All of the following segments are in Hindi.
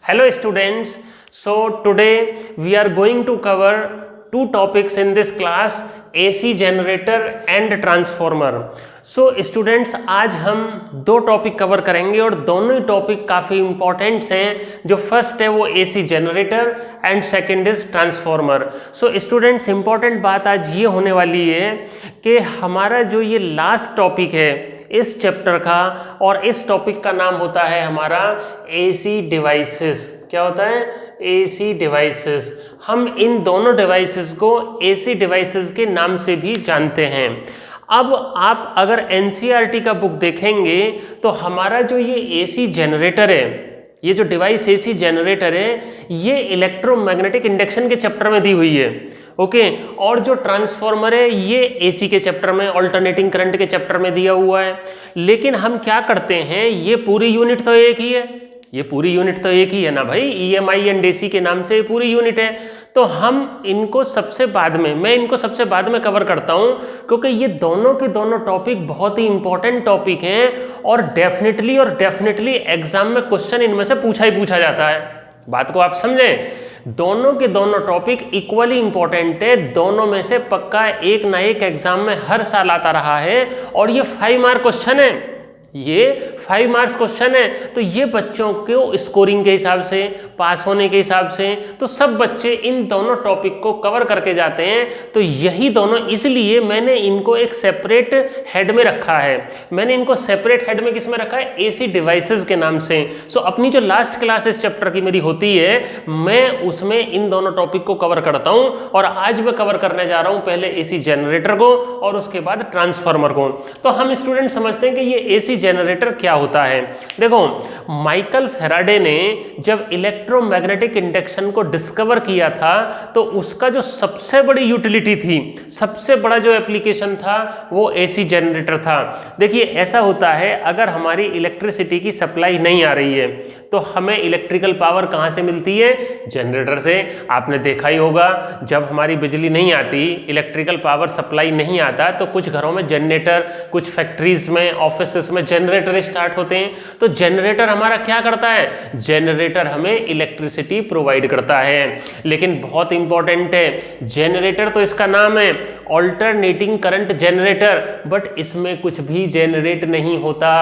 Hello students, so today we are going to cover two topics in this class, AC generator and transformer. So students, आज हम दो टॉपिक कवर करेंगे और दोनों ही टॉपिक काफ़ी इंपॉर्टेंट हैं। जो फर्स्ट है वो AC generator and second is transformer. So students, important बात आज ये होने वाली है कि हमारा जो ये लास्ट टॉपिक है इस चैप्टर का, और इस टॉपिक का नाम होता है हमारा AC डिवाइसेस। क्या होता है? AC devices. हम इन दोनों डिवाइसेस को AC डिवाइसेस के नाम से भी जानते हैं। अब आप अगर NCERT का बुक देखेंगे तो हमारा जो ये AC जनरेटर है, ये जो डिवाइस AC जनरेटर है, ये इलेक्ट्रोमैग्नेटिक इंडक्शन के चैप्टर में दी हुई है। ओके, और जो ट्रांसफॉर्मर है ये AC के चैप्टर में, अल्टरनेटिंग करंट के चैप्टर में दिया हुआ है। लेकिन हम क्या करते हैं, ये पूरी यूनिट तो एक ही है, ये पूरी यूनिट तो एक ही है ना भाई, EMI एंड AC के नाम से ये पूरी यूनिट है। तो हम इनको सबसे बाद में, मैं इनको सबसे बाद में कवर करता हूं, क्योंकि ये दोनों के दोनों टॉपिक बहुत ही इंपॉर्टेंट टॉपिक हैं और डेफिनेटली एग्जाम में क्वेश्चन इनमें से पूछा ही पूछा जाता है। बात को आप समझें, दोनों के दोनों टॉपिक इक्वली इंपॉर्टेंट है, दोनों में से पक्का एक ना एक एग्जाम में हर साल आता रहा है। और ये 5 मार्क क्वेश्चन है, ये 5 मार्क्स क्वेश्चन है। तो ये बच्चों को स्कोरिंग के हिसाब से, पास होने के हिसाब से, तो सब बच्चे इन दोनों टॉपिक को कवर करके जाते हैं। तो यही दोनों, इसलिए मैंने इनको एक सेपरेट हेड में रखा है। मैंने इनको सेपरेट हेड में किस में रखा है? AC डिवाइसेस के नाम से। सो अपनी जो लास्ट क्लास इस चैप्टर की मेरी होती है, मैं उसमें इन दोनों टॉपिक को कवर करता हूं। और आज मैं कवर करने जा रहा हूं पहले AC जनरेटर को और उसके बाद ट्रांसफार्मर को। तो हम स्टूडेंट समझते हैं कि ये AC जनरेटर क्या होता है। देखो, माइकल फैराडे ने जब इलेक्ट्रोमैग्नेटिक इंडक्शन को डिस्कवर किया था, तो उसका जो सबसे बड़ी यूटिलिटी थी, सबसे बड़ा जो एप्लीकेशन था, वो AC जनरेटर था। देखिए, ऐसा होता है, अगर हमारी इलेक्ट्रिसिटी की सप्लाई नहीं आ रही है तो हमें इलेक्ट्रिकल पावर कहां से मिलती है? जनरेटर से। आपने देखा ही होगा, जब हमारी बिजली नहीं आती, इलेक्ट्रिकल पावर सप्लाई नहीं आता, तो कुछ घरों में जनरेटर, कुछ फैक्ट्रीज में, ऑफिसेस में जनरेटर स्टार्ट होते हैं। तो जनरेटर हमारा क्या करता है? जनरेटर हमें इलेक्ट्रिसिटी प्रोवाइड करता है। लेकिन बहुत इंपॉर्टेंट है, जनरेटर तो इसका नाम है अल्टरनेटिंग करंट जनरेटर, बट इसमें कुछ भी जनरेट नहीं होता,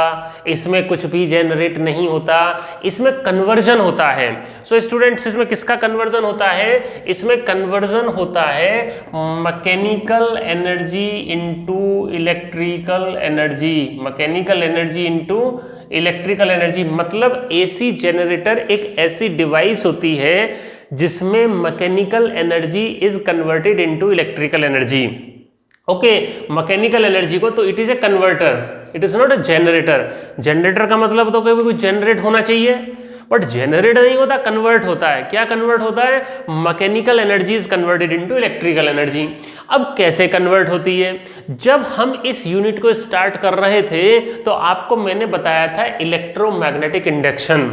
इसमें कुछ भी जनरेट नहीं होता, इसमें कन्वर्जन होता है। सो स्टूडेंट्स, इसमें किसका कन्वर्जन होता है? इसमें कन्वर्जन होता है mechanical energy into electrical energy, mechanical energy into electrical energy. मतलब AC जनरेटर एक ऐसी डिवाइस होती है जिसमें mechanical energy is converted into electrical energy. Okay, mechanical energy को, तो it is a converter, it is not a generator. Generator का मतलब तो कभी कुछ जनरेट होना चाहिए, बट जनरेट नहीं होता, कन्वर्ट होता है। क्या कन्वर्ट होता है? Mechanical energy is converted into electrical energy. अब कैसे कन्वर्ट होती है? जब हम इस यूनिट को स्टार्ट कर रहे थे तो आपको मैंने बताया था इलेक्ट्रोमैग्नेटिक इंडक्शन।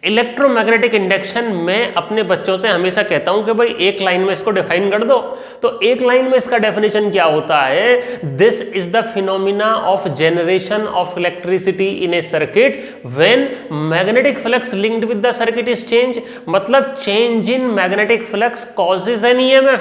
इलेक्ट्रोमैग्नेटिक इंडक्शन मैं अपने बच्चों से हमेशा कहता हूं कि भाई एक लाइन में इसको डिफाइन कर दो। तो एक लाइन में इसका डेफिनेशन क्या होता है? This is the phenomena of generation of electricity in a circuit when magnetic flux linked with the circuit is change. मतलब change in magnetic flux causes an EMF,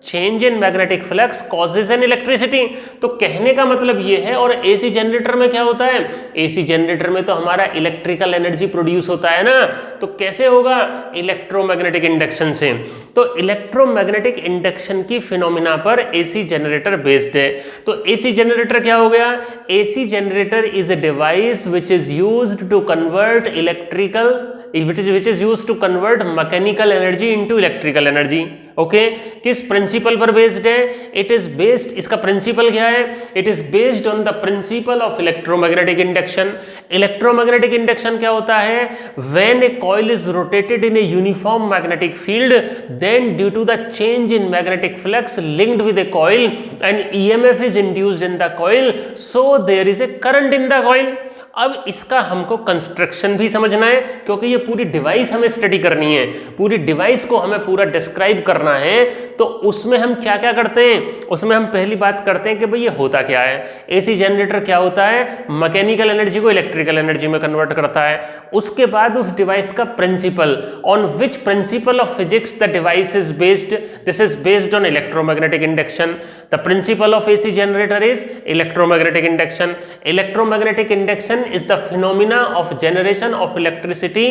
change in magnetic flux causes an electricity. तो कहने का मतलब ये है। और AC जनरेटर में क्या होता है? AC जनरेटर में तो हमारा इलेक्ट्रिकल एनर्जी प्रोड्यूस होता है ना, तो कैसे होगा? इलेक्ट्रोमैग्नेटिक इंडक्शन से। तो इलेक्ट्रोमैग्नेटिक इंडक्शन की फिनोमिना पर AC जनरेटर बेस्ड है। तो AC जनरेटर क्या हो गया? AC generator is a device which is used to convert electrical, which is used to convert mechanical energy into electrical energy. Okay, किस प्रिंसिपल पर बेस्ड है? इट इज बेस्ड, इसका प्रिंसिपल क्या है? It is based on the principle of electromagnetic induction. Electromagnetic induction क्या होता है? When a coil is rotated in a uniform magnetic field, then due to the change in magnetic flux linked with a coil and EMF is induced in the coil, so there is a current in the coil. अब इसका हमको कंस्ट्रक्शन भी समझना है, क्योंकि ये पूरी डिवाइस हमें स्टडी करनी है, पूरी डिवाइस को हमें पूरा डिस्क्राइब करना है। तो उसमें हम क्या क्या करते हैं, उसमें हम पहली बात करते हैं कि भाई ये होता क्या है। एसी जनरेटर क्या होता है, मैकेनिकल एनर्जी को इलेक्ट्रिकल एनर्जी में कन्वर्ट करता है। उसके बाद उस डिवाइस का principle, on which principle of physics the device is based, this is based on electromagnetic induction. The principle of AC generator is electromagnetic induction. Electromagnetic induction is the phenomena of generation of electricity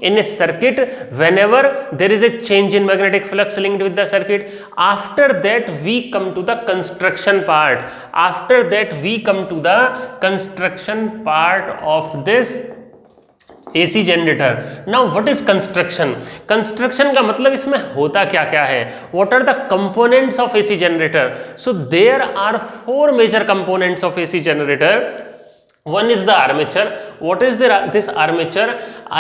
in a circuit whenever there is a change in magnetic flux linked with the circuit. After that we come to the construction part. After that we come to the construction part of this AC generator. Now what is construction? Construction का मतलब इसमें होता क्या क्या है, what are the components of AC generator? So there are four major components of AC generator. One is the armature. What is this armature?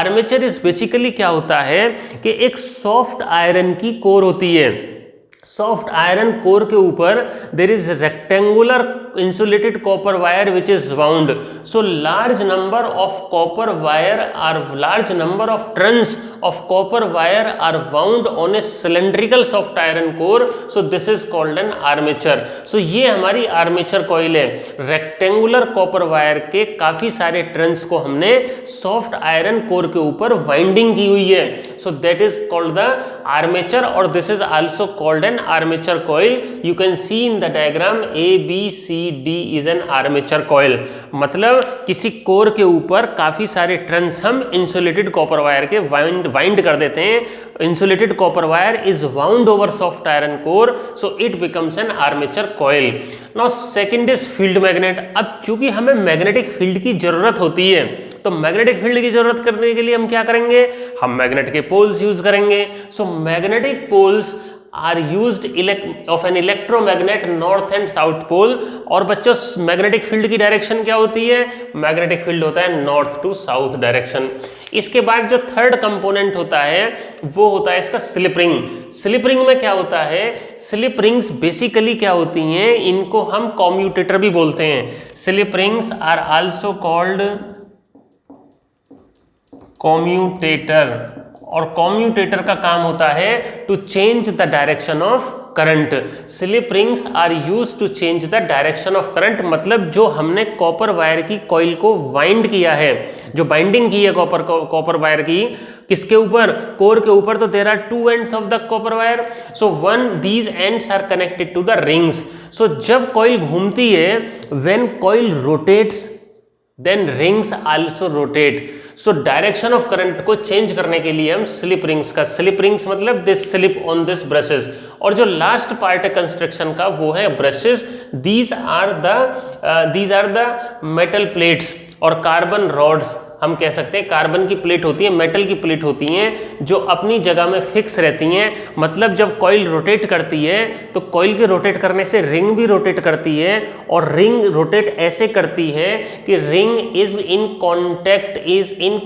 Armature is basically क्या होता है कि एक सॉफ्ट आयरन की कोर होती है। सॉफ्ट आयरन कोर के ऊपर there is rectangular insulated copper wire which is wound. So large number of copper wire or large number of trans of copper wire are wound on a cylindrical soft iron core. So this is called an armature. So ये हमारी आर्मेचर कॉइल है। रेक्टेंगुलर कॉपर वायर के काफी सारे ट्रंस को हमने सॉफ्ट आयरन कोर के ऊपर वाइंडिंग की हुई है। So that is called the armature, or this is also called an armature coil. You can see in the diagram ABCD is an armature coil. मतलब किसी कोर के ऊपर काफी सारे ट्रंस हम इंसुलेटेड कॉपर वायर के वाइंड कर देते हैं। Insulated copper wire is wound over soft iron core, so it becomes N armature coil. Now second is field magnet. अब चूंकि हमें मैग्नेटिक फील्ड की जरूरत होती है, तो मैग्नेटिक फील्ड की जरूरत करने के लिए हम क्या करेंगे, हम मैग्नेट के पोल्स यूज करेंगे। So magnetic poles are used of an electromagnet north and south pole. और बच्चों मैग्नेटिक फील्ड की डायरेक्शन क्या होती है, मैग्नेटिक फील्ड होता है नॉर्थ टू साउथ डायरेक्शन। इसके बाद जो थर्ड कंपोनेंट होता है वो होता है इसका स्लिप रिंग। स्लिप रिंग में क्या होता है, स्लिप रिंग्स बेसिकली क्या होती हैं, इनको हम कॉम्यूटेटर भी बोलते हैं। Slip rings are also called commutator, और कॉम्यूटेटर का काम होता है to change the direction of current. Slip rings are used to change the direction of current. मतलब जो हमने कॉपर वायर की कॉइल को वाइंड किया है, जो बाइंडिंग की है कॉपर वायर की, किसके ऊपर, कोर के ऊपर, तो there are two ends of the copper wire. So one these ends are connected to the rings. So जब कॉइल घूमती है, when coil rotates then rings also rotate. So direction of current को चेंज करने के लिए हम स्लिप रिंग्स का, स्लिप रिंग्स मतलब this slip on this brushes. और जो लास्ट पार्ट है कंस्ट्रक्शन का वो है brushes. These are the metal plates और कार्बन रॉड्स। हम कह सकते हैं कार्बन की प्लेट होती है, मेटल की प्लेट होती हैं जो अपनी जगह में फिक्स रहती हैं। मतलब जब कॉइल रोटेट करती है तो कॉइल के रोटेट करने से रिंग भी रोटेट करती है, और रिंग रोटेट ऐसे करती है कि ring is in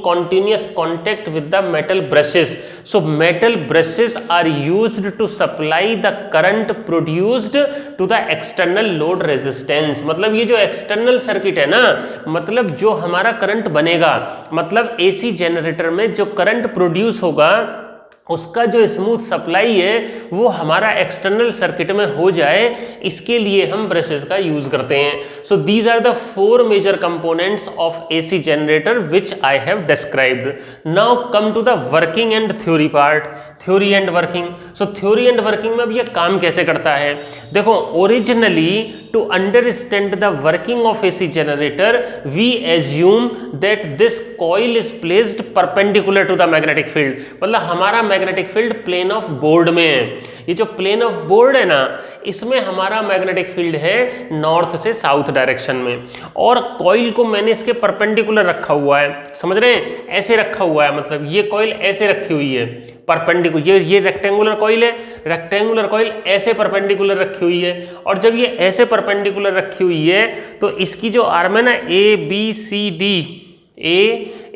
continuous contact with the metal brushes. So metal brushes are used to supply the current produced to the external load resistance. मतलब ये जो एक्सटर्नल सर्किट है ना, मतलब जो हमारा करंट बनेगा, मतलब एसी जनरेटर में जो करंट प्रोड्यूस होगा उसका जो स्मूथ सप्लाई है वो हमारा एक्सटर्नल सर्किट में हो जाए, इसके लिए हम ब्रशेस का यूज करते हैं। So these are the four major components of AC generator which I have described. Now come to the working and theory part, theory and working. So theory and working में अब ये काम कैसे करता है, देखो originally to understand the working of AC generator we assume that this coil is placed perpendicular to the magnetic field. मतलब हमारा magnetic field plane of board में है। ये जो प्लेन ऑफ बोर्ड है ना, इसमें हमारा मैग्नेटिक फील्ड है नॉर्थ से साउथ डायरेक्शन में, और कॉइल को मैंने इसके परपेंडिकुलर रखा हुआ है। समझ रहे हैं, ऐसे रखा हुआ है, मतलब ये कॉइल ऐसे रखी हुई है परपेंडिकुलर। ये रेक्टेंगुलर कॉइल है, रेक्टेंगुलर कॉइल ऐसे परपेंडिकुलर रखी हुई है। और जब ये ऐसे परपेंडिकुलर रखी हुई है तो इसकी जो आर्म है ना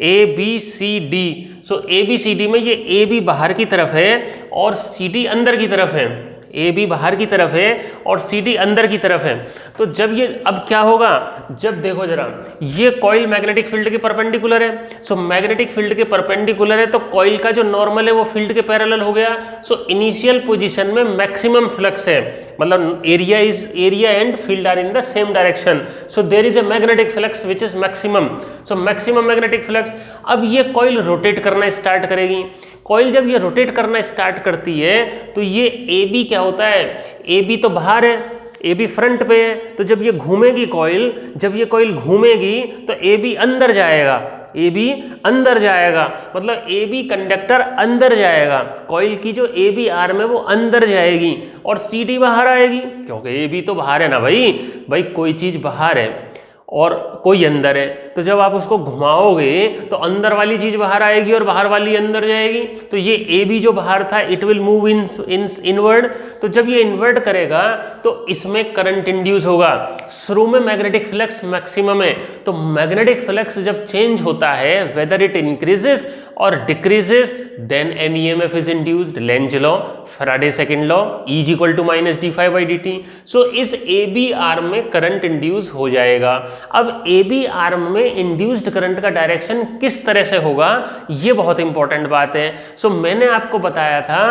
ABCD, सो ABCD में ये AB बाहर की तरफ है और CD अंदर की तरफ है। ए बी बाहर की तरफ है और सी डी अंदर की तरफ है। तो जब ये अब क्या होगा, जब देखो जरा ये कॉइल मैग्नेटिक फील्ड के परपेंडिकुलर है, सो मैग्नेटिक फील्ड के परपेंडिकुलर है तो कॉइल का जो नॉर्मल है वो फील्ड के पैरेलल हो गया। सो इनिशियल पोजीशन में मैक्सिमम फ्लक्स है, मतलब area and field are in the same direction, so there is a magnetic flux which is maximum, so maximum magnetic flux. अब ये कॉइल रोटेट करना स्टार्ट करेगी। कॉइल जब ये रोटेट करना स्टार्ट करती है तो ये ए बी क्या होता है, ए बी तो बाहर है, ए बी फ्रंट पे है, तो जब ये घूमेगी कॉइल, जब ये कॉइल घूमेगी तो ए बी अंदर जाएगा, ए बी अंदर जाएगा, मतलब ए बी कंडक्टर अंदर जाएगा, कॉइल की जो ए बी आर्म है वो अंदर जाएगी और सी डी बाहर आएगी, क्योंकि ए बी तो बाहर है ना भाई कोई चीज़ बाहर है और कोई अंदर है, तो जब आप उसको घुमाओगे तो अंदर वाली चीज बाहर आएगी और बाहर वाली अंदर जाएगी। तो ये ए बी जो बाहर था इट विल मूव इनवर्ड, तो जब ये इन्वर्ट करेगा तो इसमें करंट इंड्यूस होगा। शुरू में मैग्नेटिक फ्लक्स मैक्सिमम है, तो मैग्नेटिक फ्लक्स जब चेंज होता है वेदर इट इंक्रीजेस और decreases then an EMF is induced, Lenz law, Faraday second law, E is equal to minus D phi by D t. So इस ए बी आर्म में करंट इंड्यूस हो जाएगा। अब ए बी आर्म में इंड्यूस्ड करंट का डायरेक्शन किस तरह से होगा, ये बहुत इंपॉर्टेंट बात है। सो मैंने आपको बताया था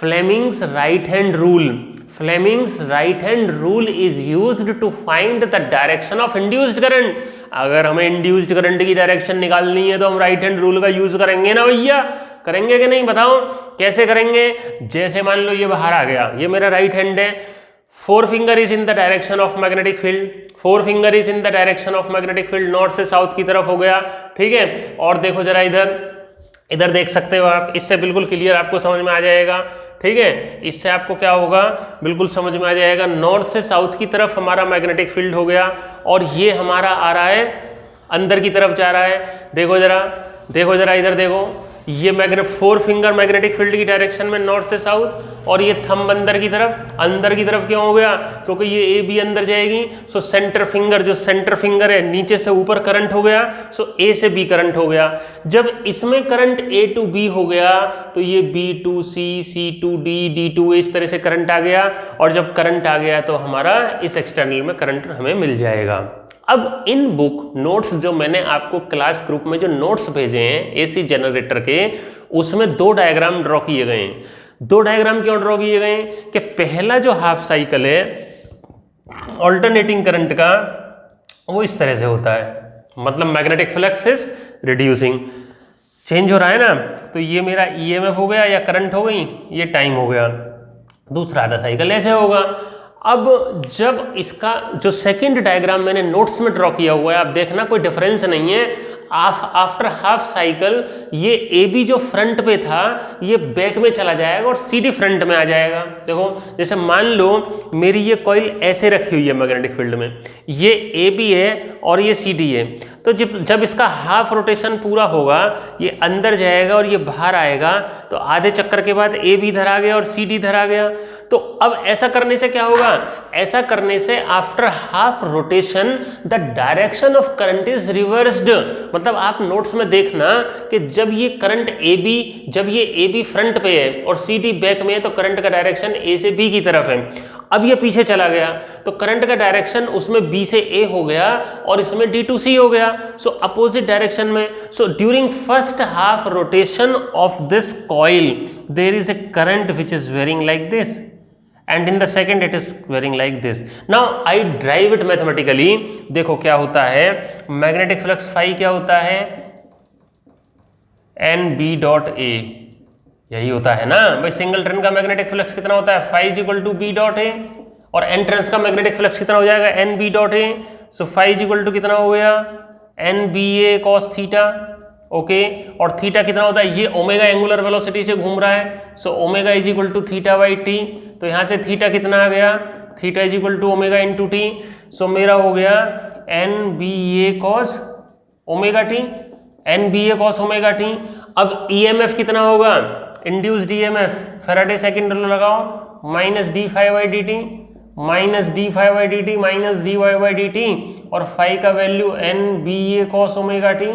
Fleming's right hand rule, Fleming's right hand rule is used to find the direction of induced current. अगर हमें इंड्यूस्ड करंट की डायरेक्शन निकालनी है तो हम राइट हैंड रूल का यूज करेंगे ना भैया, करेंगे कि नहीं बताओ कैसे करेंगे। जैसे मान लो ये बाहर आ गया, ये मेरा राइट हैंड है, four finger is in the direction of magnetic field, four finger is in the direction of magnetic field, north से साउथ की तरफ हो गया, ठीक है। और देखो जरा इधर देख सकते हो आप, इससे बिल्कुल क्लियर आपको समझ में आ जाएगा, ठीक है। इससे आपको क्या होगा, बिल्कुल समझ में आ जाएगा, नॉर्थ से साउथ की तरफ हमारा मैग्नेटिक फील्ड हो गया और ये हमारा आ रहा है अंदर की तरफ जा रहा है। देखो जरा इधर देखो, ये फोर फिंगर मैग्नेटिक फील्ड की डायरेक्शन में नॉर्थ से साउथ और ये थंब अंदर की तरफ क्यों हो गया, क्योंकि ये ए बी अंदर जाएगी। सो सेंटर फिंगर है नीचे से ऊपर करंट हो गया, सो ए से बी करंट हो गया। जब इसमें करंट ए टू बी हो गया तो ये B to C, C to D, D to A, इस तरह से करंट आ गया और जब करंट आ गया तो हमारा इस एक्सटर्नल में करंट हमें मिल जाएगा। अब इन बुक नोट्स जो मैंने आपको क्लास ग्रुप में जो नोट्स भेजे हैं एसी जनरेटर के, उसमें दो डायग्राम ड्रॉ किए गए हैं। दो डायग्राम क्यों ड्रॉ किए गए हैं कि पहला जो हाफ साइकिल है ऑल्टरनेटिंग करंट का वो इस तरह से होता है, मतलब magnetic flux is reducing, change हो रहा है ना, तो ये मेरा ईएमएफ हो गया या करंट हो गई, ये टाइम हो गया। दूसरा आधा साइकिल ऐसे होगा। अब जब इसका जो सेकंड डायग्राम मैंने नोट्स में ड्रॉ किया हुआ है, आप देखना कोई डिफरेंस नहीं है। आफ्टर हाफ साइकिल ये ए बी जो फ्रंट पे था ये बैक में चला जाएगा और सीडी फ्रंट में आ जाएगा। देखो जैसे मान लो मेरी ये कॉइल ऐसे रखी हुई है मैग्नेटिक फील्ड में, ये ए बी है और ये सी डी है, तो जब इसका हाफ रोटेशन पूरा होगा ये अंदर जाएगा और ये बाहर आएगा, तो आधे चक्कर के बाद ए बी इधर आ गया और सी डी इधर आ गया। तो अब ऐसा करने से क्या होगा, ऐसा करने से after half rotation the direction of current is reversed. मतलब आप नोट्स में देखना कि जब ये करंट जब ये ए बी फ्रंट पे है और सी डी बैक में है तो करंट का डायरेक्शन ए से बी की तरफ है। अब ये पीछे चला गया तो करंट का डायरेक्शन उसमें बी से ए हो गया और इसमें डी टू सी हो गया, सो अपोजिट डायरेक्शन में। So during first half rotation of this coil there is a current which is varying like this and in the second it is varying like this. Now I drive it mathematically. देखो क्या होता है, मैग्नेटिक फ्लक्स फाई क्या होता है, एन बी डॉट ए, यही होता है ना भाई। सिंगल ट्रेन का मैग्नेटिक फ्लक्स कितना होता है, phi is equal to B dot A, और एन ट्रेन्स का मैग्नेटिक फ्लक्स कितना हो जाएगा, N B dot A. So phi is equal to कितना हो गया, N B A cos theta, okay. और थीटा कितना होता है, ये ओमेगा एंगुलर वेलोसिटी से घूम रहा है, so omega is equal to theta by T. तो यहाँ से थीटा कितना आ गया, theta is equal to omega into T. So मेरा हो गया N B A cos omega T, N B A cos omega T. अब ईएमएफ कितना होगा, induced EMF, Faraday second law लगाओ, minus D phi by D T, minus D phi by D T minus D Y by D T, और फाई का value N B A cos omega T,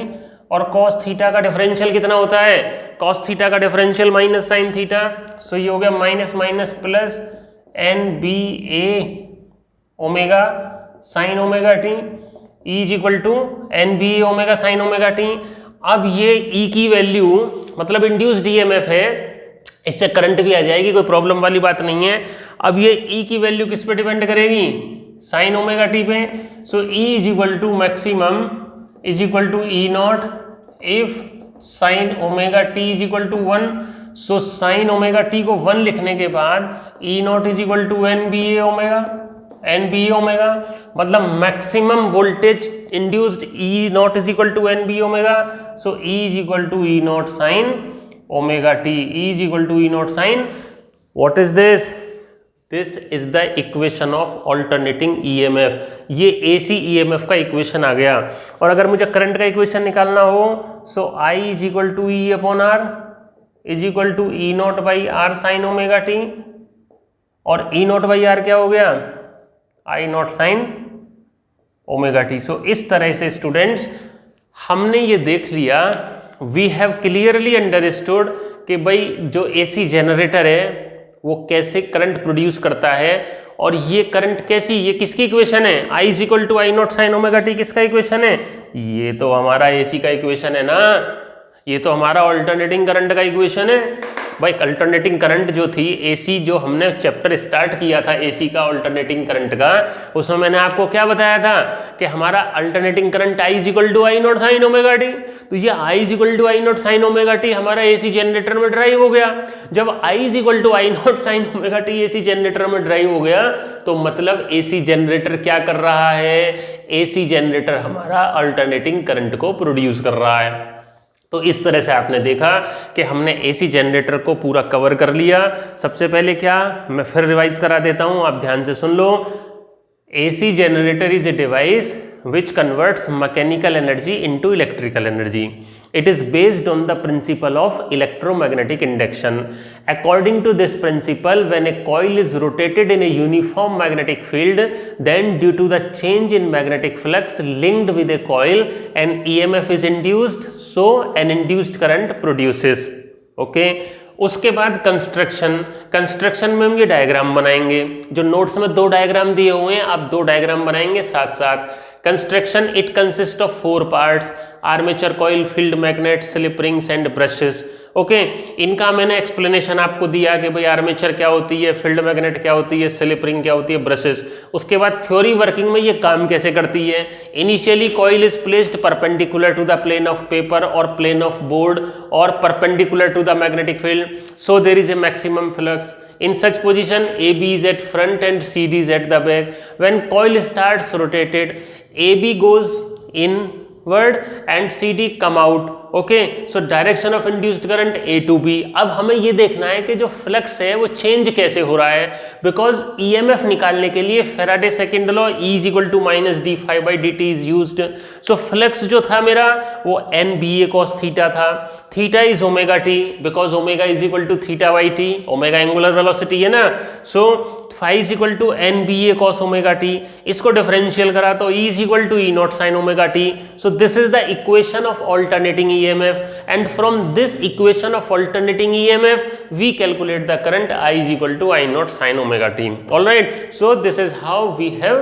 और कॉस थीटा का डिफरेंशियल कितना होता है, कॉस थीटा का differential minus sine theta. So ये हो गया minus minus plus N B A omega sine omega T, E is equal to N B A omega sine omega T. अब ये ई की वैल्यू मतलब इंड्यूस्ड ईएमएफ है, इससे करंट भी आ जाएगी, कोई प्रॉब्लम वाली बात नहीं है। अब ये ई की वैल्यू किस पे डिपेंड करेगी, साइन ओमेगा टी पे। So E is equal to maximum is equal to E nought if sine omega T is equal to 1। So sine omega T को 1 लिखने के बाद E nought is equal to N B A omega, N B A omega, मतलब maximum voltage induced E nought is equal to N B omega. So E is equal to E nought sine omega T, E is equal to E nought sine, what is this, this is the equation of alternating EMF. ये एसी ईएमएफ का इक्वेशन आ गया। और अगर मुझे करंट का इक्वेशन निकालना हो, so I is equal to E upon R is equal to E nought by R sine omega T, और ई नॉट बाई आर क्या हो गया, I nought sine omega T. So इस तरह से स्टूडेंट्स हमने ये देख लिया, वी हैव क्लियरली अंडरस्टूड कि भाई जो एसी जनरेटर है वो कैसे करंट प्रोड्यूस करता है, और ये करंट कैसी, ये किसकी इक्वेशन है, I is equal to I nought sine omega T किसका इक्वेशन है, ये तो हमारा एसी का इक्वेशन है ना, ये तो हमारा अल्टरनेटिंग करंट का इक्वेशन है। भाई अल्टरनेटिंग करंट जो थी एसी, जो हमने चैप्टर स्टार्ट किया था एसी का अल्टरनेटिंग करंट का, उसमें मैंने आपको क्या बताया था कि हमारा alternating current I is equal to I nought sine omega T. तो ये I is equal to I nought sine omega T हमारा एसी जनरेटर में ड्राइव हो गया। जब I is equal to I nought sine omega T AC generator में ड्राइव हो गया, तो मतलब एसी जनरेटर क्या कर रहा है, एसी जनरेटर हमारा अल्टरनेटिंग करंट को प्रोड्यूस कर रहा है। तो इस तरह से आपने देखा कि हमने एसी जनरेटर को पूरा कवर कर लिया। सबसे पहले क्या, मैं फिर रिवाइज करा देता हूं, आप ध्यान से सुन लो। AC generator is a device which converts mechanical energy into electrical energy. It is based on the principle of electromagnetic induction. According to this principle, when a coil is rotated in a uniform magnetic field, then due to the change in magnetic flux linked with a coil, an EMF is induced, so an induced current produces. Okay? उसके बाद कंस्ट्रक्शन में हम ये डायग्राम बनाएंगे, जो नोट्स में 2 डायग्राम दिए हुए हैं, आप 2 डायग्राम बनाएंगे साथ साथ। Construction it consist of 4 parts, armature coil, field magnet, slip rings and brushes. Okay, इनका मैंने एक्सप्लेनेशन आपको दिया कि भाई आर्मेचर क्या होती है, फील्ड मैग्नेट क्या होती है, स्लिप रिंग क्या होती है, ब्रशेस। उसके बाद थ्योरी वर्किंग में ये काम कैसे करती है। Initially coil is placed perpendicular to the plane of paper और प्लेन ऑफ बोर्ड और perpendicular to the magnetic field, so there is a maximum flux. In such position, AB is at front and CD is at the back. When coil starts rotated, AB goes inward and CD come out. Okay, so direction of induced current A to B. अब हमें ये देखना है कि जो फ्लक्स है वो चेंज कैसे हो रहा है, बिकॉज EMF निकालने के लिए Faraday second law E is equal to minus D phi by D T is used. So flux जो था मेरा वो NBA cos थीटा था. Theta is omega t because omega is equal to theta by t. Omega angular velocity है ना, so phi is equal to NBA cos omega t. इसको डिफरेंशियल करा तो E is equal to E naught sine omega T. So this is the equation of alternating EMF, and from this equation of alternating EMF we calculate the current I is equal to I naught sin omega t. All right, so this is how we have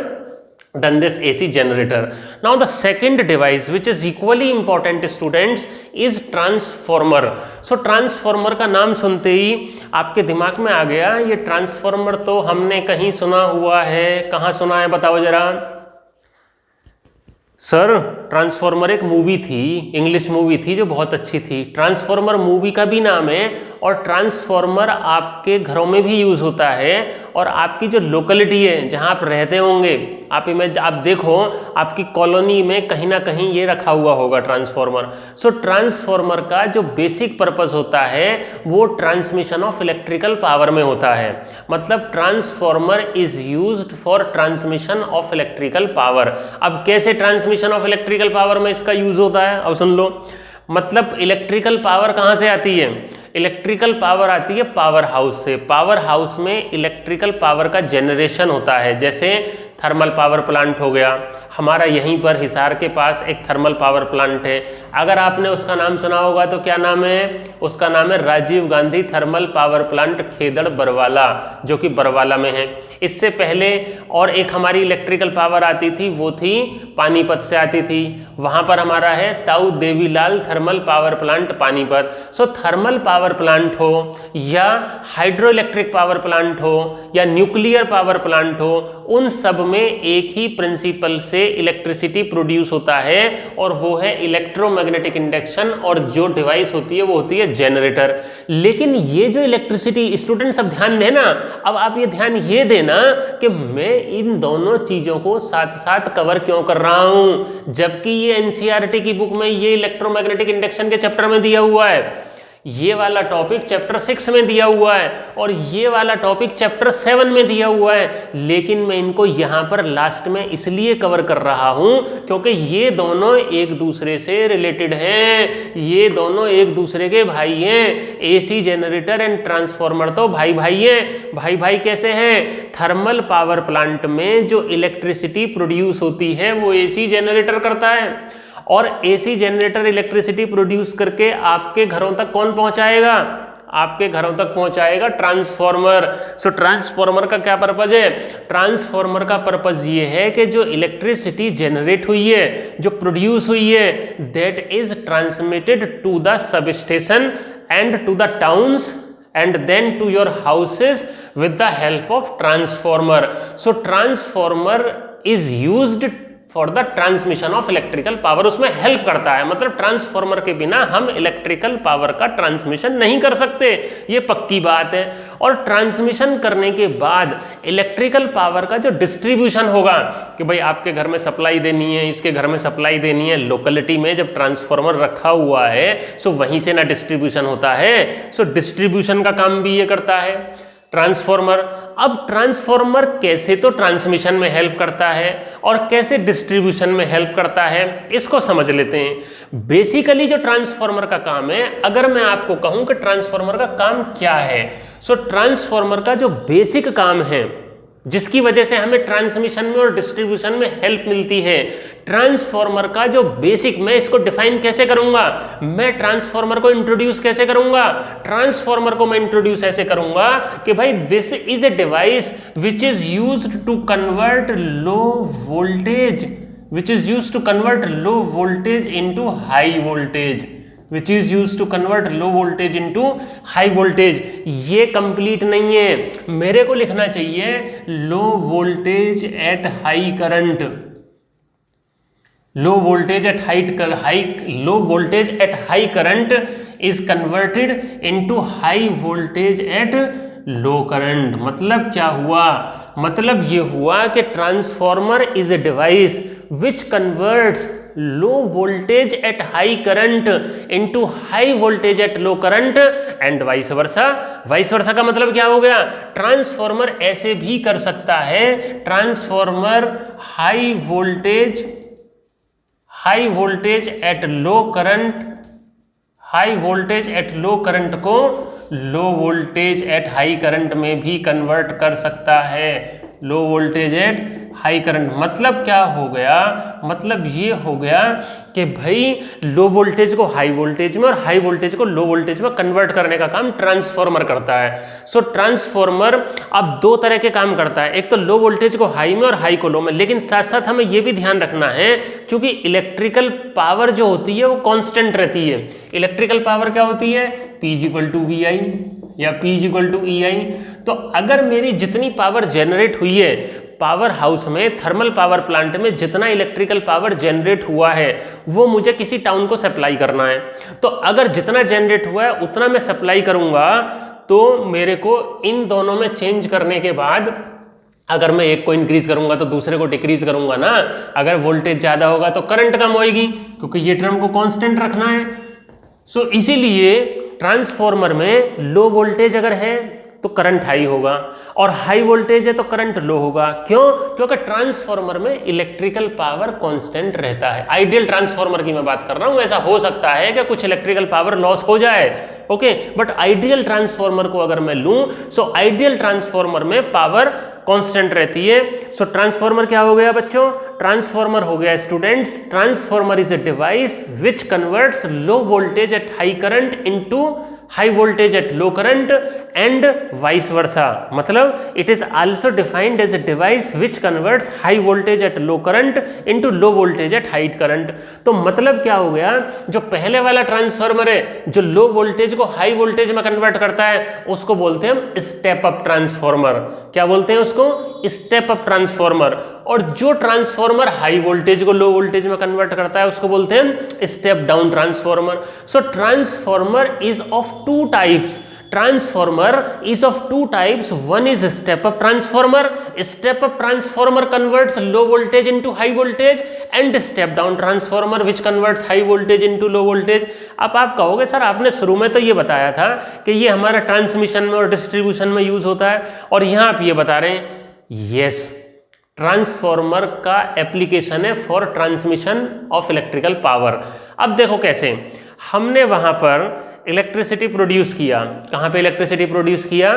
done this AC generator. Now the second device which is equally important students is transformer. So transformer का नाम सुनते ही आपके दिमाग में आ गया ये ट्रांसफॉर्मर तो हमने कहीं सुना हुआ है. कहाँ सुना है बताओ जरा सर. ट्रांसफॉर्मर एक मूवी थी, इंग्लिश मूवी थी जो बहुत अच्छी थी. ट्रांसफॉर्मर मूवी का भी नाम है और ट्रांसफॉर्मर आपके घरों में भी यूज़ होता है और आपकी जो लोकेलिटी है जहां आप रहते होंगे आप देखो आपकी कॉलोनी में कहीं ना कहीं ये रखा हुआ होगा ट्रांसफॉर्मर. सो ट्रांसफॉर्मर का जो बेसिक पर्पस होता है वो ट्रांसमिशन ऑफ इलेक्ट्रिकल पावर में होता है. मतलब transformer is used for transmission of electrical power. अब कैसे ट्रांसमिशन ऑफ इलेक्ट्रिकल पावर में इसका यूज होता है अब सुन लो. मतलब इलेक्ट्रिकल पावर कहाँ से आती है. इलेक्ट्रिकल पावर आती है पावर हाउस से. पावर हाउस में इलेक्ट्रिकल पावर का जनरेशन होता है. जैसे थर्मल पावर प्लांट हो गया, हमारा यहीं पर हिसार के पास एक थर्मल पावर प्लांट है। अगर आपने उसका नाम सुना होगा तो क्या नाम है? उसका नाम है Rajiv Gandhi thermal power plant Khedar Barwala, जो कि बरवाला में है। इससे पहले और एक हमारी इलेक्ट्रिकल पावर आती थी, वो थी पानीपत से आती थी। वहां पर हमारा है Tau Devilal thermal power plant Panipat. So thermal power plant हो या हाइड्रो इलेक्ट्रिक पावर प्लांट हो या न्यूक्लियर पावर प्लांट हो, उन सब में एक ही प्रिंसिपल से इलेक्ट्रिसिटी प्रोड्यूस होता है और वो है इलेक्ट्रोमैग्नेटिक इंडक्शन, और जो डिवाइस होती है वो होती है जनरेटर। लेकिन ये जो इलेक्ट्रिसिटी, स्टूडेंट्स अब ध्यान देना, अब आप ये ध्यान ये देना कि मैं इन दोनों चीजों को साथ साथ कवर क्यों कर रहा हूं, जबकि ये एनसीईआरटी की बुक में ये इलेक्ट्रोमैग्नेटिक इंडक्शन के चैप्टर में दिया हुआ है, ये वाला टॉपिक चैप्टर 6 में दिया हुआ है और ये वाला टॉपिक चैप्टर 7 में दिया हुआ है। लेकिन मैं इनको यहां पर लास्ट में इसलिए कवर कर रहा हूं क्योंकि ये दोनों एक दूसरे से रिलेटेड हैं, ये दोनों एक दूसरे के भाई हैं। एसी जनरेटर एंड ट्रांसफार्मर तो भाई भाई हैं। भाई भाई कैसे हैं? थर्मल पावर प्लांट में जो इलेक्ट्रिसिटी प्रोड्यूस होती है वो एसी जनरेटर करता है, और एसी जनरेटर इलेक्ट्रिसिटी प्रोड्यूस करके आपके घरों तक कौन पहुंचाएगा? आपके घरों तक पहुंचाएगा ट्रांसफार्मर। सो ट्रांसफार्मर का क्या पर्पज है? ट्रांसफार्मर का पर्पज ये है कि जो इलेक्ट्रिसिटी जनरेट हुई है, जो प्रोड्यूस हुई है, that is transmitted to the substation and to the towns and then to your houses with the help of transformer. So transformer is used for the transmission of electrical power, उसमें हेल्प करता है। मतलब ट्रांसफार्मर के बिना हम इलेक्ट्रिकल पावर का ट्रांसमिशन नहीं कर सकते, ये पक्की बात है। और ट्रांसमिशन करने के बाद इलेक्ट्रिकल पावर का जो डिस्ट्रीब्यूशन होगा कि भाई आपके घर में सप्लाई देनी है, इसके घर में सप्लाई देनी है, लोकेलिटी में जब ट्रांसफार्मर रखा हुआ है सो वहीं से ना डिस्ट्रीब्यूशन होता है। सो डिस्ट्रीब्यूशन का काम भी ये करता है ट्रांसफार्मर। अब ट्रांसफार्मर कैसे तो ट्रांसमिशन में हेल्प करता है और कैसे डिस्ट्रीब्यूशन में हेल्प करता है, इसको समझ लेते हैं। बेसिकली जो ट्रांसफार्मर का काम है, अगर मैं आपको कहूं कि ट्रांसफार्मर का काम क्या है, सो ट्रांसफार्मर का जो बेसिक काम है जिसकी वजह से हमें ट्रांसमिशन में और डिस्ट्रीब्यूशन में हेल्प मिलती है, ट्रांसफार्मर का जो बेसिक, मैं इसको डिफाइन कैसे करूंगा? मैं ट्रांसफार्मर को इंट्रोड्यूस कैसे करूंगा? ट्रांसफार्मर को मैं इंट्रोड्यूस ऐसे करूंगा कि भाई this is a device which is used to convert low voltage, which is used to convert low voltage into high voltage, which is used to convert low voltage into high voltage। ये कंप्लीट नहीं है, मेरे को लिखना चाहिए लो voltage at high current, low voltage at low voltage at high current is converted into high voltage at low current. मतलब क्या हुआ? मतलब ये हुआ कि transformer is a device which converts low voltage at high current into high voltage at low current and vice versa. Vice versa का मतलब क्या हो गया? ट्रांसफार्मर ऐसे भी कर सकता है, transformer high voltage at low current, high voltage at low current को low voltage at high current में भी कन्वर्ट कर सकता है। Low voltage at high current मतलब क्या हो गया? मतलब ये हो गया कि भाई लो वोल्टेज को हाई वोल्टेज में और हाई वोल्टेज को लो वोल्टेज में कन्वर्ट करने का काम ट्रांसफार्मर करता है। सो ट्रांसफार्मर अब दो तरह के काम करता है, एक तो लो वोल्टेज को हाई में और हाई को लो में, लेकिन साथ साथ हमें ये भी ध्यान रखना है क्योंकि इलेक्ट्रिकल पावर जो होती है वो कांस्टेंट रहती है। इलेक्ट्रिकल पावर क्या होती है? P = VI या P = EI। तो अगर मेरी जितनी पावर जनरेट हुई है पावर हाउस में, थर्मल पावर प्लांट में जितना इलेक्ट्रिकल पावर जनरेट हुआ है वो मुझे किसी टाउन को सप्लाई करना है, तो अगर जितना जनरेट हुआ है उतना मैं सप्लाई करूंगा तो मेरे को इन दोनों में चेंज करने के बाद अगर मैं एक को इंक्रीज करूंगा तो दूसरे को डिक्रीज करूंगा ना। अगर वोल्टेज ज्यादा होगा तो करंट कम होगी क्योंकि ये टर्म को कांस्टेंट रखना है। सो इसीलिए ट्रांसफार्मर में लो वोल्टेज अगर है तो करंट हाई होगा और हाई वोल्टेज है तो करंट लो होगा। क्यों? क्योंकि ट्रांसफार्मर में इलेक्ट्रिकल पावर कांस्टेंट रहता है। आइडियल ट्रांसफार्मर की मैं बात कर रहा हूं, ऐसा हो सकता है कि कुछ इलेक्ट्रिकल पावर लॉस हो जाए, ओके, बट आइडियल ट्रांसफार्मर को अगर मैं लूं सो आइडियल ट्रांसफार्मर में पावर कांस्टेंट रहती है। सो ट्रांसफार्मर क्या हो गया बच्चों? ट्रांसफार्मर हो गया students, transformer is a device which converts low voltage at high current into high voltage at low current and vice versa. मतलब it is also defined as a device which converts high voltage at low current into low voltage at high current. तो मतलब क्या हो गया, जो पहले वाला ट्रांसफार्मर है जो लो वोल्टेज को हाई वोल्टेज में कन्वर्ट करता है उसको बोलते हैं हम स्टेप अप ट्रांसफार्मर। क्या बोलते हैं उसको? Step up transformer. और जो ट्रांसफार्मर हाई वोल्टेज को लो वोल्टेज में कन्वर्ट करता है उसको बोलते हैं step down transformer. So transformer is of two types. Transformer is of two types. One is step up transformer. Step up transformer converts low voltage into high voltage, and step down transformer which converts high voltage into low voltage. अब आप कहोगे सर आपने शुरू में तो ये बताया था कि ये हमारा ट्रांसमिशन में और डिस्ट्रीब्यूशन में यूज होता है, और यहाँ आप ये बता रहे हैं यस ट्रांसफार्मर का एप्लीकेशन है for transmission of electrical power. अब देखो कैसे हमने वहां पर इलेक्ट्रिसिटी प्रोड्यूस किया। कहाँ पे इलेक्ट्रिसिटी प्रोड्यूस किया?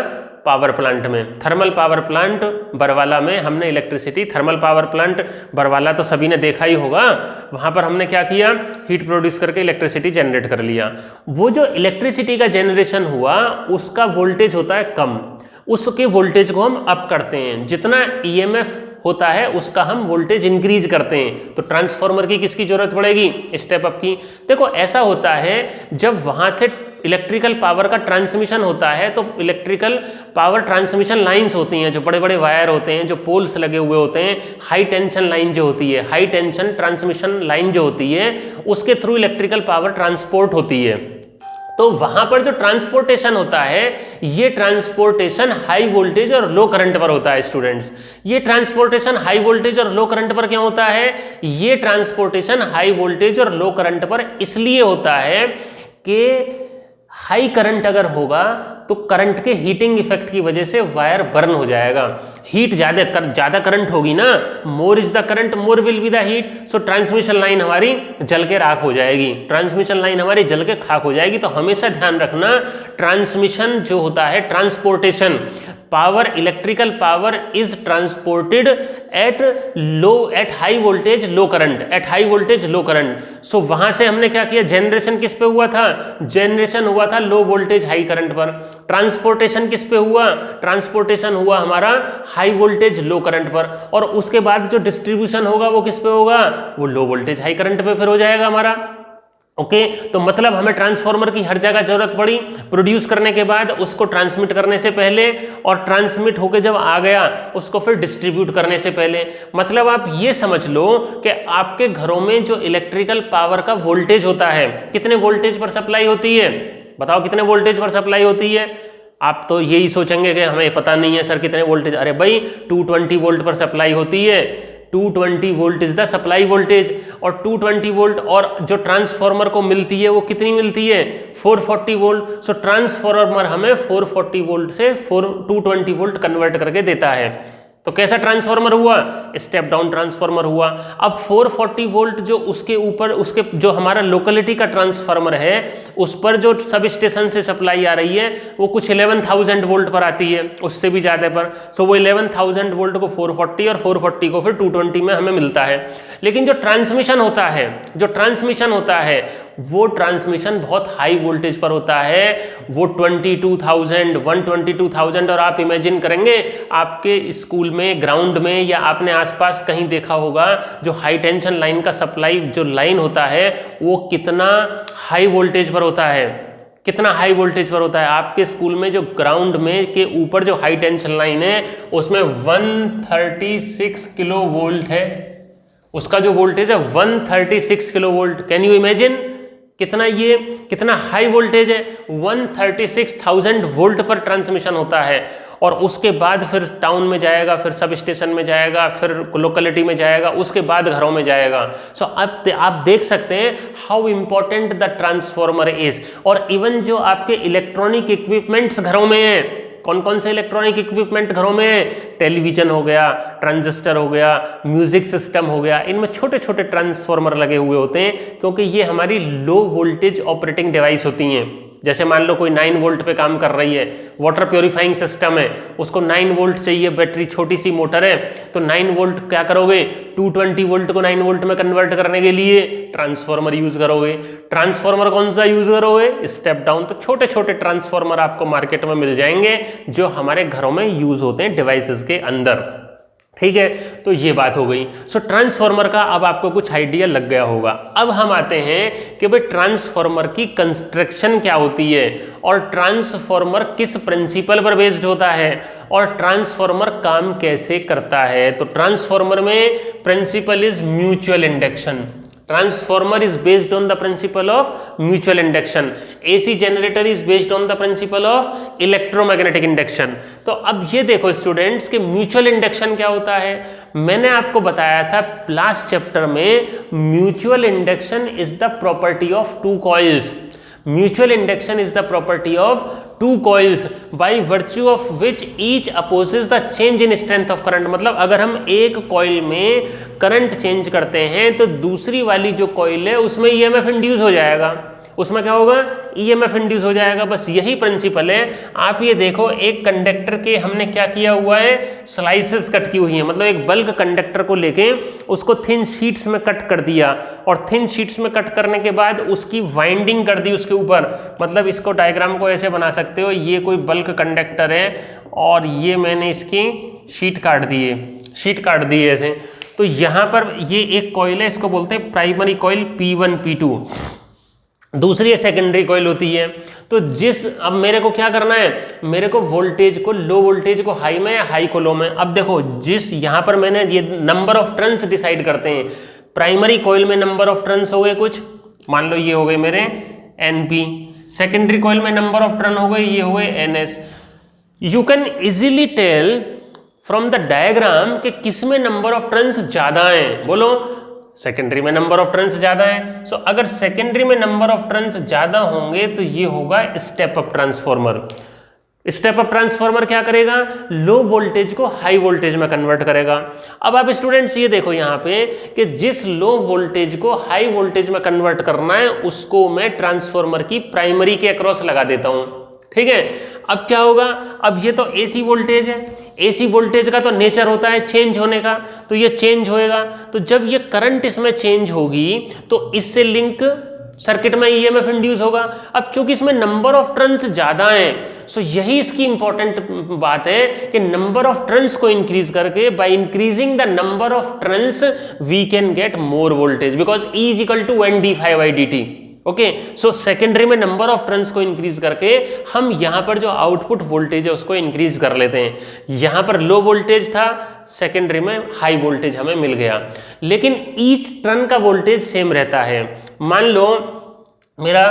पावर प्लांट में, थर्मल पावर प्लांट बरवाला में हमने electricity, thermal power plant Barwala तो सभी ने देखा ही होगा, वहाँ पर हमने क्या किया? हीट प्रोड्यूस करके इलेक्ट्रिसिटी जनरेट कर लिया। वो जो इलेक्ट्रिसिटी का जनरेशन हुआ उसका वोल्टेज होता है कम, उसके वोल्टेज को हम अप करते हैं। जितना ईएमएफ होता है उसका हम वोल्टेज इंक्रीज करते हैं। तो ट्रांसफार्मर की किसकी जरूरत पड़ेगी? स्टेप अप की। देखो ऐसा होता है जब वहां से इलेक्ट्रिकल पावर का ट्रांसमिशन होता है तो इलेक्ट्रिकल पावर ट्रांसमिशन लाइंस होती हैं, जो बड़े बड़े वायर होते हैं, जो पोल्स लगे हुए होते हैं, हाई टेंशन लाइन जो होती है, हाई टेंशन ट्रांसमिशन लाइन जो होती है उसके थ्रू इलेक्ट्रिकल पावर ट्रांसपोर्ट होती है। तो वहां पर जो ट्रांसपोर्टेशन होता है ये ट्रांसपोर्टेशन हाई वोल्टेज और लो करंट पर होता है स्टूडेंट्स। ये ट्रांसपोर्टेशन हाई वोल्टेज और लो करंट पर क्यों होता है? ये ट्रांसपोर्टेशन हाई वोल्टेज और लो करंट पर इसलिए होता है कि हाई करंट अगर होगा तो करंट के हीटिंग इफेक्ट की वजह से वायर बर्न हो जाएगा। हीट ज्यादा करंट होगी ना, more is the current more will be the heat. So transmission line हमारी जल के राख हो जाएगी, ट्रांसमिशन लाइन हमारी जल के खाक हो जाएगी। तो हमेशा ध्यान रखना ट्रांसमिशन जो होता है, transportation power, electrical power is transported at high voltage low current, at high voltage low current. So वहां से हमने क्या किया? जनरेशन किस पे हुआ था? जनरेशन हुआ था लो वोल्टेज हाई करंट पर। ट्रांसपोर्टेशन किस पे हुआ? ट्रांसपोर्टेशन हुआ हमारा हाई वोल्टेज लो करंट पर। और उसके बाद जो डिस्ट्रीब्यूशन होगा वो किस पे होगा? वो लो वोल्टेज हाई करंट पे फिर हो जाएगा हमारा। ओके तो मतलब हमें ट्रांसफार्मर की हर जगह जरूरत पड़ी प्रोड्यूस करने के बाद, उसको ट्रांसमिट करने से पहले, और ट्रांसमिट होके जब आ गया उसको फिर डिस्ट्रीब्यूट करने से पहले। मतलब आप ये समझ लो कि आपके घरों में जो इलेक्ट्रिकल पावर का वोल्टेज होता है कितने वोल्टेज पर सप्लाई होती है? बताओ कितने वोल्टेज पर सप्लाई होती है? आप तो यही सोचेंगे कि हमें पता नहीं है सर कितने वोल्टेज। अरे भाई 220 वोल्ट पर सप्लाई होती है। 220 volt is the supply voltage. और 220 वोल्ट और जो ट्रांसफार्मर को मिलती है वो कितनी मिलती है? 440 वोल्ट। सो ट्रांसफार्मर हमें 440 वोल्ट से 220 वोल्ट कन्वर्ट करके देता है। तो कैसा ट्रांसफार्मर हुआ? स्टेप डाउन ट्रांसफार्मर हुआ। अब 440 वोल्ट जो उसके ऊपर, उसके जो हमारा लोकेलिटी का ट्रांसफार्मर है उस पर जो सब स्टेशन से सप्लाई आ रही है वो कुछ 11,000 वोल्ट पर आती है, उससे भी ज़्यादा पर। सो वो 11,000 वोल्ट को 440 और 440 को फिर 220 में हमें मिलता है। लेकिन जो ट्रांसमिशन होता है वो ट्रांसमिशन बहुत हाई वोल्टेज पर होता है, वो 22,000 122,000। और आप इमेजिन करेंगे आपके स्कूल में, ग्राउंड में, या आपने आसपास कहीं देखा होगा जो हाई टेंशन लाइन का सप्लाई जो लाइन होता है वो कितना हाई वोल्टेज पर होता है, कितना हाई वोल्टेज पर होता है। आपके स्कूल में जो ग्राउंड में के ऊपर जो हाई टेंशन लाइन है उसमें 136 किलो वोल्ट है, उसका जो वोल्टेज है 136 kilo volt. Can you imagine कितना हाई वोल्टेज है? 136,000 वोल्ट पर ट्रांसमिशन होता है। और उसके बाद फिर टाउन में जाएगा, फिर सब स्टेशन में जाएगा, फिर लोकेलिटी में जाएगा, उसके बाद घरों में जाएगा। सो अब आप देख सकते हैं how important the transformer is. और इवन जो आपके इलेक्ट्रॉनिक इक्विपमेंट्स घरों में है, कौन कौन से इलेक्ट्रॉनिक इक्विपमेंट घरों में? टेलीविजन हो गया, ट्रांजिस्टर हो गया, म्यूजिक सिस्टम हो गया, इनमें छोटे छोटे ट्रांसफार्मर लगे हुए होते हैं क्योंकि ये हमारी लो वोल्टेज ऑपरेटिंग डिवाइस होती हैं। जैसे मान लो कोई 9 वोल्ट पे काम कर रही है, वाटर प्योरीफाइंग सिस्टम है, उसको 9 वोल्ट चाहिए, बैटरी छोटी सी मोटर है, तो 9 वोल्ट क्या करोगे, 220 वोल्ट को 9 वोल्ट में कन्वर्ट करने के लिए ट्रांसफार्मर यूज करोगे। ट्रांसफार्मर कौन सा यूज करोगे, स्टेप डाउन। तो छोटे छोटे ट्रांसफार्मर आपको मार्केट में मिल जाएंगे जो हमारे घरों में यूज होते हैं डिवाइसेस के अंदर, ठीक है। तो ये बात हो गई। सो ट्रांसफार्मर का अब आपको कुछ आइडिया लग गया होगा। अब हम आते हैं कि भाई ट्रांसफार्मर की कंस्ट्रक्शन क्या होती है और ट्रांसफार्मर किस प्रिंसिपल पर बेस्ड होता है और ट्रांसफार्मर काम कैसे करता है। तो ट्रांसफार्मर में principle is mutual induction. Transformer is based on the principle of mutual induction. AC generator is based on the principle of electromagnetic induction. तो अब ये देखो स्टूडेंट्स कि म्यूचुअल इंडक्शन क्या होता है। मैंने आपको बताया था लास्ट चैप्टर में, mutual induction is the property of two coils. Mutual induction is the property of two coils by virtue of which each opposes the change in strength of current। मतलब अगर हम एक कॉइल में करंट चेंज करते हैं तो दूसरी वाली जो कॉइल है उसमें ईएमएफ इंड्यूस हो जाएगा, उसमें क्या होगा, ईएमएफ इंड्यूस हो जाएगा। बस यही प्रिंसिपल है। आप ये देखो एक कंडक्टर के हमने क्या किया हुआ है, स्लाइसेस कट की हुई है, मतलब एक बल्क कंडक्टर को लेके उसको थिन शीट्स में कट कर दिया और थिन शीट्स में कट करने के बाद उसकी वाइंडिंग कर दी उसके ऊपर। मतलब इसको डायग्राम को ऐसे बना सकते हो, ये कोई बल्क कंडक्टर है और ये मैंने इसकी शीट काट दी ऐसे। तो यहाँ पर ये एक कॉइल है, इसको बोलते हैं प्राइमरी कॉइल P1 P2, दूसरी सेकेंडरी कॉइल होती है। तो अब मेरे को क्या करना है, मेरे को वोल्टेज को, लो वोल्टेज को हाई में या हाई को लो में। अब देखो यहाँ पर मैंने ये नंबर ऑफ टर्न्स डिसाइड करते हैं। प्राइमरी कॉइल में नंबर ऑफ टर्न्स हो गए कुछ, मान लो ये हो गए मेरे NP। सेकेंडरी कॉइल में नंबर ऑफ टर्न हो गए, ये हो गए NS। You can easily tell from the diagram कि किसमें नंबर ऑफ टर्न्स ज्यादा हैं। बोलो, सेकेंडरी में नंबर ऑफ टर्न्स ज्यादा है। सो अगर सेकेंडरी में नंबर ऑफ टर्न्स ज्यादा होंगे तो ये होगा step up transformer. Step up transformer क्या करेगा, लो वोल्टेज को हाई वोल्टेज में कन्वर्ट करेगा। अब आप स्टूडेंट्स ये देखो यहाँ पे कि जिस लो वोल्टेज को हाई वोल्टेज में कन्वर्ट करना है उसको मैं ट्रांसफार्मर की प्राइमरी के अक्रॉस लगा देता हूँ, ठीक है। अब क्या होगा, अब ये तो एसी वोल्टेज है, एसी वोल्टेज का तो नेचर होता है चेंज होने का, तो ये चेंज होएगा। तो जब ये करंट इसमें चेंज होगी तो इससे लिंक सर्किट में ईएमएफ इंड्यूस होगा। अब चूंकि इसमें नंबर ऑफ टर्न्स ज्यादा हैं, सो यही इसकी इंपॉर्टेंट बात है कि नंबर ऑफ टर्न्स को इंक्रीज करके, by increasing the number of turns we can get more voltage, because E is equal to NdΦ/dt। Okay, so secondary में नंबर ऑफ टर्न्स को इंक्रीज करके हम यहां पर जो आउटपुट वोल्टेज है उसको इंक्रीज कर लेते हैं। यहां पर लो वोल्टेज था, सेकेंडरी में हाई वोल्टेज हमें मिल गया, लेकिन ईच टर्न का वोल्टेज सेम रहता है। मान लो मेरा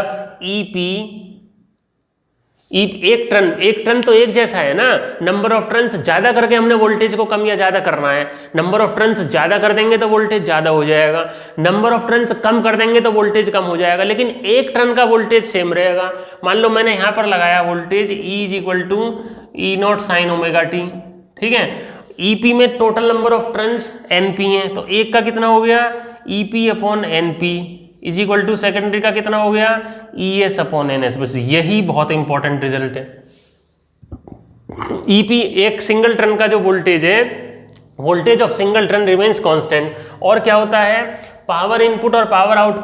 एक टर्न तो एक जैसा है ना। नंबर ऑफ टर्न्स ज्यादा करके हमने वोल्टेज को कम या ज्यादा करना है। नंबर ऑफ टर्न्स ज्यादा कर देंगे तो वोल्टेज ज्यादा हो जाएगा, नंबर ऑफ टर्न्स कम कर देंगे तो वोल्टेज कम हो जाएगा, लेकिन एक टर्न का वोल्टेज सेम रहेगा। मान लो मैंने यहां पर लगाया voltage E is equal to E0 sin ωt, ठीक है। EP में total number of turns NP है, तो एक का कितना हो गया, EP/NP is equal to secondary का कितना हो गया, ES/NS। बस यही बहुत इंपॉर्टेंट रिजल्ट है। EP एक सिंगल टर्न का जो वोल्टेज है, voltage of single turn remains constant. और क्या होता है, पावर इनपुट और पावर आउटपुट